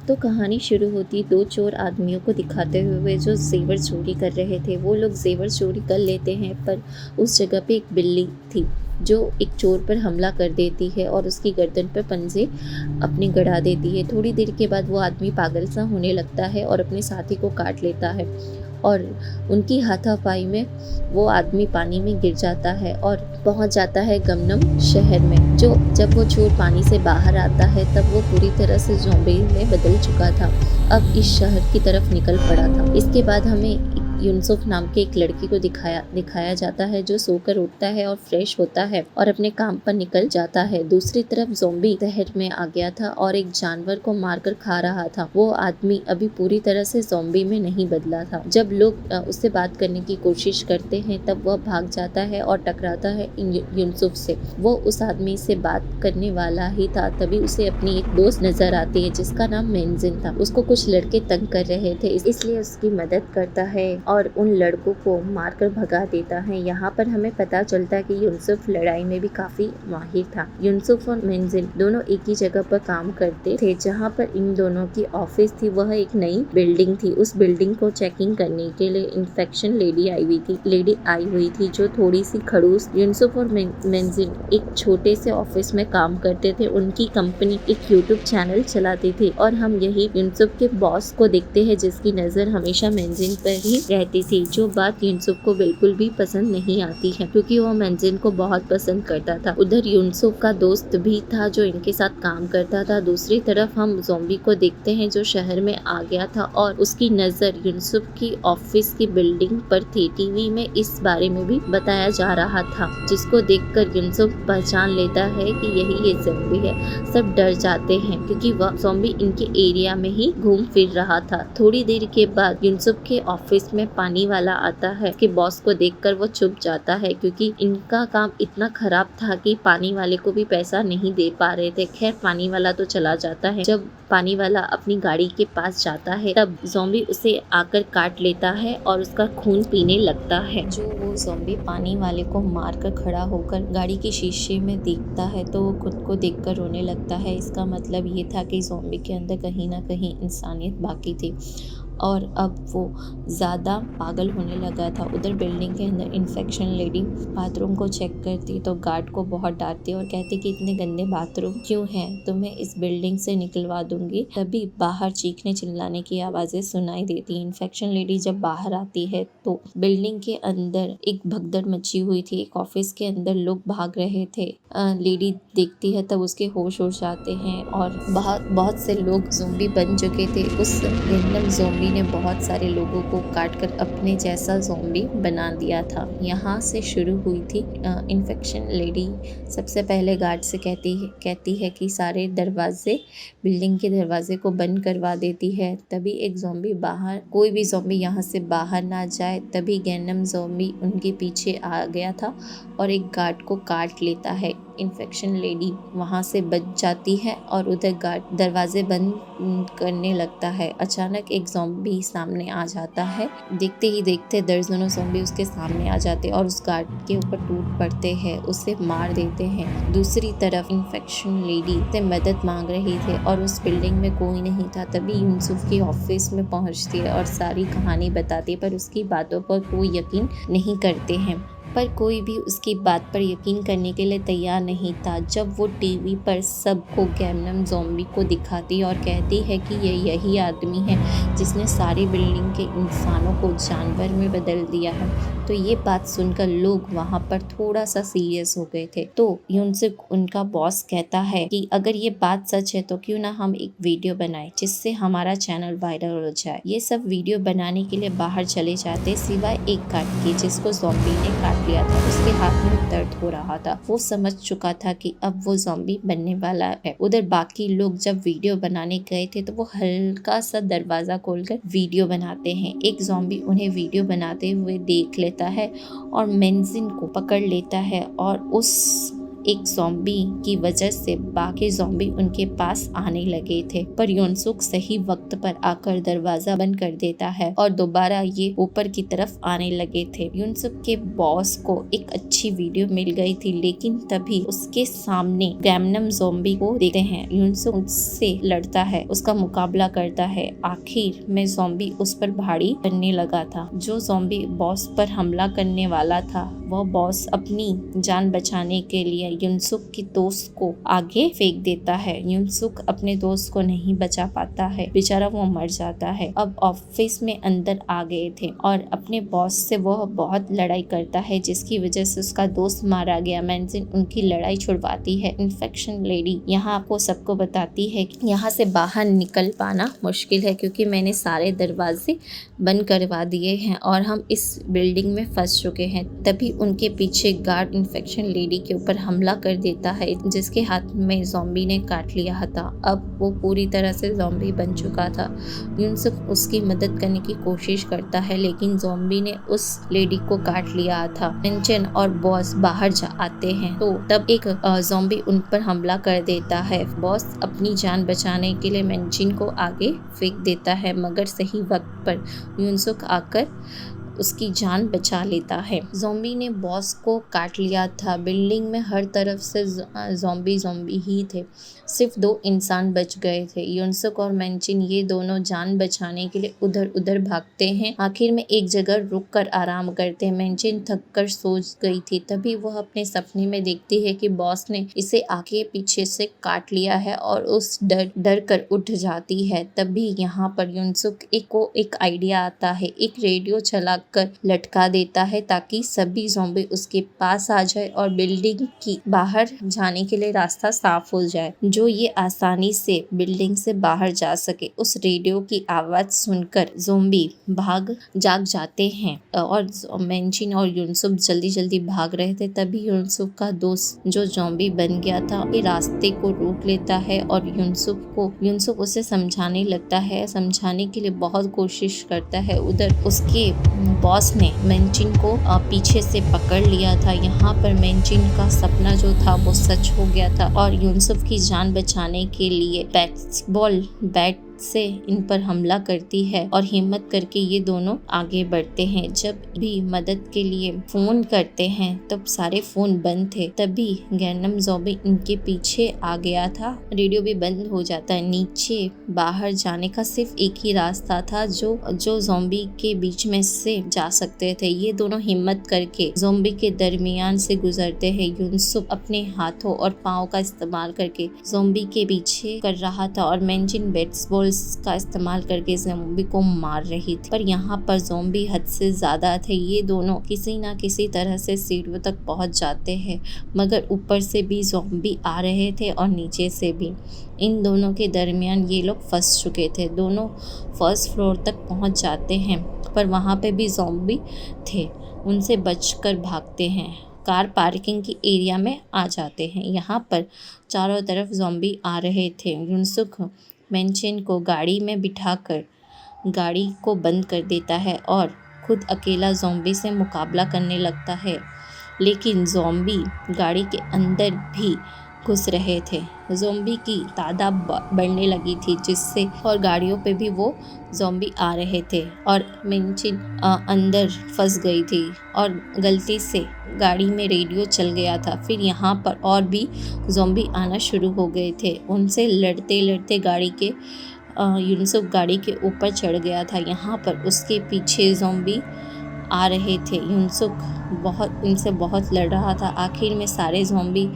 तो कहानी शुरू होती दो चोर आदमियों को दिखाते हुए जो जेवर चोरी कर रहे थे। वो लोग जेवर चोरी कर लेते हैं, पर उस जगह पे एक बिल्ली थी जो एक चोर पर हमला कर देती है और उसकी गर्दन पर पंजे अपनी गड़ा देती है। थोड़ी देर के बाद वो आदमी पागल सा होने लगता है और अपने साथी को काट लेता है और उनकी हाथापाई में वो आदमी पानी में गिर जाता है और पहुंच जाता है गमनम शहर में। जब वो चोर पानी से बाहर आता है तब वो पूरी तरह से ज़ॉम्बी में बदल चुका था। अब इस शहर की तरफ निकल पड़ा था। इसके बाद हमें यूसुफ नाम के एक लड़की को दिखाया जाता है जो सोकर उठता है और फ्रेश होता है और अपने काम पर निकल जाता है। दूसरी तरफ ज़ॉम्बी शहर में आ गया था और एक जानवर को मारकर खा रहा था। वो आदमी अभी पूरी तरह से ज़ॉम्बी में नहीं बदला था। जब लोग उससे बात करने की कोशिश करते हैं तब वह भाग जाता है और टकराता है यूसुफ से। वो उस आदमी से बात करने वाला ही था, तभी उसे अपनी एक दोस्त नजर आती है जिसका नाम मेंजिन था। उसको कुछ लड़के तंग कर रहे थे, इसलिए उसकी मदद करता है और उन लड़कों को मारकर भगा देता है। यहाँ पर हमें पता चलता है कि यूसुफ लड़ाई में भी काफी माहिर था। यूसुफ और मेंजिन दोनों एक ही जगह पर काम करते थे। जहाँ पर इन दोनों की ऑफिस थी वह एक नई बिल्डिंग थी। उस बिल्डिंग को चेकिंग करने के लिए इन्फेक्शन लेडी आई हुई थी जो थोड़ी सी खड़ूस। यूसुफ और मेंजिन एक छोटे से ऑफिस में काम करते थे। उनकी कंपनी एक यूट्यूब चैनल चलाती थी और हम यही यूसुफ के बॉस को देखते हैं जिसकी नजर हमेशा मेंजिन पर ही रहती थी, जो बात यूसुफ को बिल्कुल भी पसंद नहीं आती है क्योंकि वो मेंजिन को बहुत पसंद करता था। उधर यूसुफ का दोस्त भी था जो इनके साथ काम करता था। दूसरी तरफ हम ज़ॉम्बी को देखते हैं जो शहर में आ गया था और उसकी नजर यूसुफ की ऑफिस की बिल्डिंग पर थी। टीवी में इस बारे में भी बताया जा रहा था, जिसको देखकर यूसुफ पहचान लेता है कि यही ये ज़ॉम्बी है। सब डर जाते हैं क्योंकि वह ज़ॉम्बी इनके एरिया में ही घूम फिर रहा था। थोड़ी देर के बाद यूसुफ के ऑफिस में पानी वाला आता है कि बॉस को देखकर वो चुप जाता है क्योंकि इनका काम इतना खराब था कि पानी वाले को भी पैसा नहीं दे पा रहे थे। खैर पानी वाला तो चला जाता है। जब पानी वाला अपनी गाड़ी के पास जाता है तब ज़ॉम्बी उसे आकर काट लेता है और उसका खून पीने लगता है। जो वो ज़ॉम्बी पानी वाले को मारकर खड़ा होकर गाड़ी के शीशे में देखता है तो वो खुद को देखकर रोने लगता है। इसका मतलब ये था कि ज़ॉम्बी के अंदर कहीं ना कहीं इंसानियत बाकी थी और अब वो ज़्यादा पागल होने लगा था। उधर बिल्डिंग के अंदर इन्फेक्शन लेडी बाथरूम को चेक करती तो गार्ड को बहुत डांटती और कहती कि इतने गंदे बाथरूम क्यों हैं, तुम्हें इस बिल्डिंग से निकलवा दूंगी। तभी बाहर चीखने चिल्लाने की आवाज़ें सुनाई देती। इन्फेक्शन लेडी जब बाहर आती है तो बिल्डिंग के अंदर एक भगदड़ मची हुई थी। एक ऑफिस के अंदर लोग भाग रहे थे। लेडी देखती है तब उसके होश उड़ जाते हैं और बहुत से लोग ज़ॉम्बी बन चुके थे। उस रैंडम ज़ॉम्बी ने बहुत सारे लोगों को काटकर अपने जैसा ज़ॉम्बी बना दिया था। यहाँ से शुरू हुई थी इन्फेक्शन लेडी। सबसे पहले गार्ड से कहती है कि सारे दरवाजे, बिल्डिंग के दरवाजे को बंद करवा देती है। तभी एक ज़ॉम्बी बाहर, कोई भी ज़ॉम्बी यहाँ से बाहर ना जाए। तभी गैनम ज़ॉम्बी उनके पीछे आ गया था और एक गार्ड को काट लेता है। इन्फेक्शन लेडी वहाँ से बच जाती है और उधर गार्ड दरवाजे बंद करने लगता है। अचानक एक ज़ॉम्बी सामने आ जाता है। देखते ही देखते दर्जनों ज़ॉम्बी उसके सामने आ जाते और उस गार्ड के ऊपर टूट पड़ते हैं, उसे मार देते हैं। दूसरी तरफ इन्फेक्शन लेडी से मदद मांग रही थे और उस बिल्डिंग में कोई नहीं था। तभी यूसुफ की ऑफिस में पहुंचती है और सारी कहानी बताती है, पर उसकी बातों पर कोई यकीन नहीं करते हैं। पर कोई भी उसकी बात पर यकीन करने के लिए तैयार नहीं था। जब वो टीवी पर सबको गैनम ज़ॉम्बी को दिखाती और कहती है कि ये यही आदमी है जिसने सारी बिल्डिंग के इंसानों को जानवर में बदल दिया है, तो ये बात सुनकर लोग वहाँ पर थोड़ा सा सीरियस हो गए थे। तो यूसुफ उनका बॉस कहता है कि अगर ये बात सच है तो क्यों ना हम एक वीडियो बनाएं जिससे हमारा चैनल वायरल हो जाए। ये सब वीडियो बनाने के लिए बाहर चले जाते सिवाय एक गार्ड के जिसको ज़ॉम्बी ने काट लिया था। उसके हाथ में दर्द हो रहा था। वो समझ चुका था कि अब वो ज़ॉम्बी बनने वाला है। उधर बाकी लोग जब वीडियो बनाने गए थे तो वो हल्का सा दरवाजा खोलकर वीडियो बनाते हैं। एक ज़ॉम्बी उन्हें वीडियो बनाते हुए देख लेता है और मेंजिन को पकड़ लेता है और उस एक ज़ॉम्बी की वजह से बाकी ज़ॉम्बी उनके पास आने लगे थे, पर युनसुक सही वक्त पर आकर दरवाजा बंद कर देता है और दोबारा ये ऊपर की तरफ आने लगे थे। युनसुक के बॉस को एक अच्छी वीडियो मिल गई थी, लेकिन तभी उसके सामने गैमनम ज़ॉम्बी को देखते हैं। युनसुक उससे लड़ता है, उसका मुकाबला करता है। आखिर में ज़ॉम्बी उस पर भारी बनने लगा था। जो ज़ॉम्बी बॉस पर हमला करने वाला था, वह बॉस अपनी जान बचाने के लिए युनसुक की दोस्त को आगे फेंक देता है। युनसुक अपने दोस्त को नहीं बचा पाता है, बेचारा वो मर जाता है। अब ऑफिस में अंदर आ गए थे और अपने बॉस से वह बहुत लड़ाई करता है, जिसकी वजह से उसका दोस्त मारा गया। मेंजिन उनकी लड़ाई छुड़वाती है। इन्फेक्शन लेडी यहाँ आपको सबको बताती है कि यहाँ से बाहर निकल पाना मुश्किल है, क्योंकि मैंने सारे दरवाजे बंद करवा दिए हैं और हम इस बिल्डिंग में फंस चुके हैं। तभी उनके पीछे गार्ड इन्फेक्शन लेडी के ऊपर हमला कर देता है, जिसके हाथ में ज़ॉम्बी ने काट लिया था। अब वो पूरी तरह से ज़ॉम्बी बन चुका था। युनसुक उसकी मदद करने की कोशिश करता है, लेकिन ज़ॉम्बी ने उस लेडी को काट लिया था। मेंचिन और बॉस बाहर जा आते हैं, तो तब एक ज़ॉम्बी उन पर हमला कर देता है। बॉस अपनी जान बचाने के लिए मेंचिन को आगे फेंक देता है, मगर सही वक्त पर युनसुक आकर उसकी जान बचा लेता है। ज़ॉम्बी ने बॉस को काट लिया था। बिल्डिंग में हर तरफ से ज़ॉम्बी ही थे। सिर्फ 2 इंसान बच गए थे। युनसुक और मेंचिन ये दोनों जान बचाने के लिए उधर उधर भागते हैं। आखिर में एक जगह रुक कर आराम करते हैं। मेंचिन थक कर सो गई थी। तभी वह अपने सपने में देखती है कि बॉस ने इसे आगे पीछे से काट लिया है और उस डर कर उठ जाती है। तभी यहाँ पर युनसुक को एक आइडिया आता है। एक रेडियो चला कर लटका देता है, ताकि सभी ज़ॉम्बी उसके पास आ जाए और बिल्डिंग की बाहर जाने के लिए रास्ता साफ हो जाए, जो ये आसानी से बिल्डिंग से बाहर जा सके। उस रेडियो की आवाज़ सुनकर ज़ॉम्बी जाग जाते हैं और मेंचिन और युनसुक जल्दी जल्दी भाग रहे थे। तभी युनसुक का दोस्त जो ज़ॉम्बी बन गया था, ये रास्ते को रोक लेता है और युनसुक उसे समझाने लगता है। समझाने के लिए बहुत कोशिश करता है। उधर उसके बॉस ने मेंचिन को पीछे से पकड़ लिया था। यहाँ पर मेंचिन का सपना जो था वो सच हो गया था और युनसुक की जान बचाने के लिए बेसबॉल बैट से इन पर हमला करती है और हिम्मत करके ये दोनों आगे बढ़ते हैं। जब भी मदद के लिए फोन करते हैं तब सारे फोन बंद थे। तभी गैमनम ज़ॉम्बी इनके पीछे आ गया था। रेडियो भी बंद हो जाता है। नीचे बाहर जाने का सिर्फ एक ही रास्ता था, जो ज़ॉम्बी के बीच में से जा सकते थे। ये दोनों हिम्मत करके ज़ॉम्बी के दरमियान से गुजरते हैं। युनसुक अपने हाथों और पाँव का इस्तेमाल करके ज़ॉम्बी के पीछे कर रहा था और मेंचिन बेसबॉल का इस्तेमाल करके ज़ॉम्बी को मार रही थी। पर यहाँ पर ज़ॉम्बी हद से ज़्यादा थे। ये दोनों किसी न किसी तरह से सीढ़ियों तक पहुँच जाते हैं, मगर ऊपर से भी ज़ॉम्बी आ रहे थे और नीचे से भी। इन दोनों के दरमियान ये लोग फंस चुके थे। दोनों फर्स्ट फ्लोर तक पहुँच जाते हैं, पर वहाँ पे भी ज़ॉम्बी थे। उनसे बचकर भागते हैं। कार पार्किंग की एरिया में आ जाते हैं। यहाँ पर चारों तरफ ज़ॉम्बी आ रहे थे। युनसुक मेंचिन को गाड़ी में बिठाकर गाड़ी को बंद कर देता है और खुद अकेला ज़ॉम्बी से मुकाबला करने लगता है, लेकिन ज़ॉम्बी गाड़ी के अंदर भी घुस रहे थे। ज़ॉम्बी की तादाद बढ़ने लगी थी, जिससे और गाड़ियों पे भी वो ज़ॉम्बी आ रहे थे और मेंचिन अंदर फंस गई थी और गलती से गाड़ी में रेडियो चल गया था। फिर यहाँ पर और भी ज़ॉम्बी आना शुरू हो गए थे। उनसे लड़ते लड़ते युनसुक गाड़ी के ऊपर चढ़ गया था। यहाँ पर उसके पीछे ज़ॉम्बी आ रहे थे। युनसुक इनसे बहुत लड़ रहा था। आखिर में सारे ज़ॉम्बी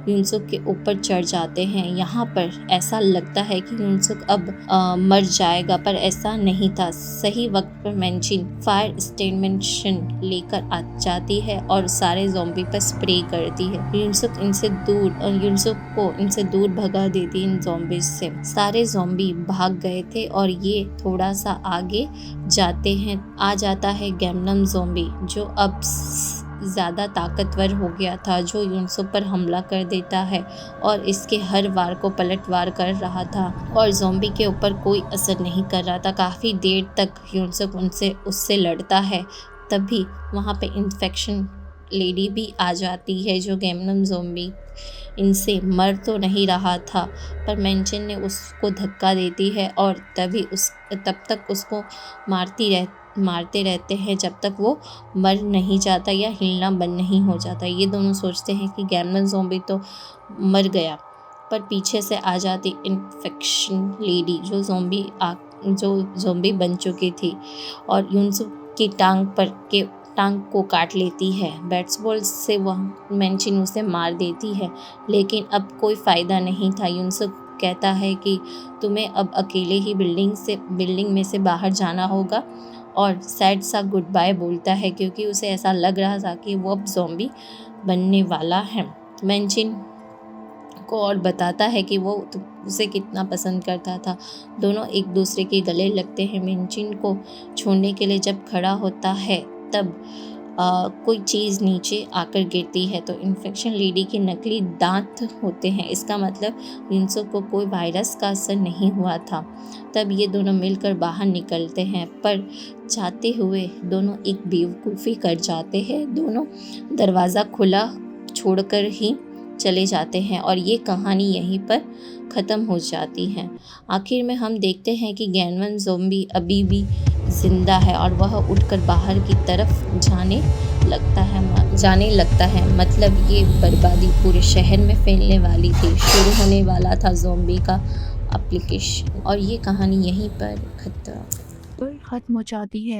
युनसुक के ऊपर चढ़ जाते हैं। यहाँ पर ऐसा लगता है कि युनसुक अब मर जाएगा, पर ऐसा नहीं था। सही वक्त पर मेंचिन फायर एक्सटिंग्विशर लेकर आ जाती है और सारे ज़ॉम्बी पर स्प्रे करती है। युनसुक को इनसे दूर भगा देती इन ज़ॉम्बी से। सारे ज़ॉम्बी भाग गए थे और ये थोड़ा सा आगे जाते हैं। आ जाता है गैमनम ज़ॉम्बी, जो अब ज़्यादा ताकतवर हो गया था, जो युनसुक पर हमला कर देता है और इसके हर वार को पलटवार कर रहा था और ज़ॉम्बी के ऊपर कोई असर नहीं कर रहा था। काफ़ी देर तक युनसुक उससे लड़ता है। तभी वहाँ पे इन्फेक्शन लेडी भी आ जाती है, जो गैमनम ज़ॉम्बी इनसे मर तो नहीं रहा था, पर मेंशन ने उसको धक्का देती है और तब तक उसको मारते रहते हैं जब तक वो मर नहीं जाता या हिलना बंद नहीं हो जाता। ये दोनों सोचते हैं कि गैनमन ज़ॉम्बी तो मर गया, पर पीछे से आ जाती इन्फेक्शन लेडी जो ज़ॉम्बी बन चुकी थी और युनसुक की टांग को काट लेती है। बेसबॉल से वह मेंशन उसे मार देती है, लेकिन अब कोई फ़ायदा नहीं था। युनसुक कहता है कि तुम्हें अब अकेले ही बिल्डिंग में से बाहर जाना होगा और सैड सा गुड बाय बोलता है, क्योंकि उसे ऐसा लग रहा था कि वो अब ज़ॉम्बी बनने वाला है। मेंशन को और बताता है कि वो उसे कितना पसंद करता था। दोनों एक दूसरे के गले लगते हैं। मेंशन को छोड़ने के लिए जब खड़ा होता है तब कोई चीज़ नीचे आकर गिरती है तो इन्फेक्शन लेडी के नकली दांत होते हैं। इसका मतलब युनसुक को कोई वायरस का असर नहीं हुआ था। तब ये दोनों मिलकर बाहर निकलते हैं, पर जाते हुए दोनों एक बेवकूफ़ी कर जाते हैं। दोनों दरवाज़ा खुला छोड़कर ही चले जाते हैं और ये कहानी यहीं पर ख़त्म हो जाती है। आखिर में हम देखते हैं कि गैनमन ज़ॉम्बी अभी भी ज़िंदा है और वह उठकर बाहर की तरफ जाने लगता है। मतलब ये बर्बादी पूरे शहर में फैलने वाली थी। शुरू होने वाला था ज़ॉम्बी का एप्लीकेशन और ये कहानी यहीं पर ख़त्म हो जाती है।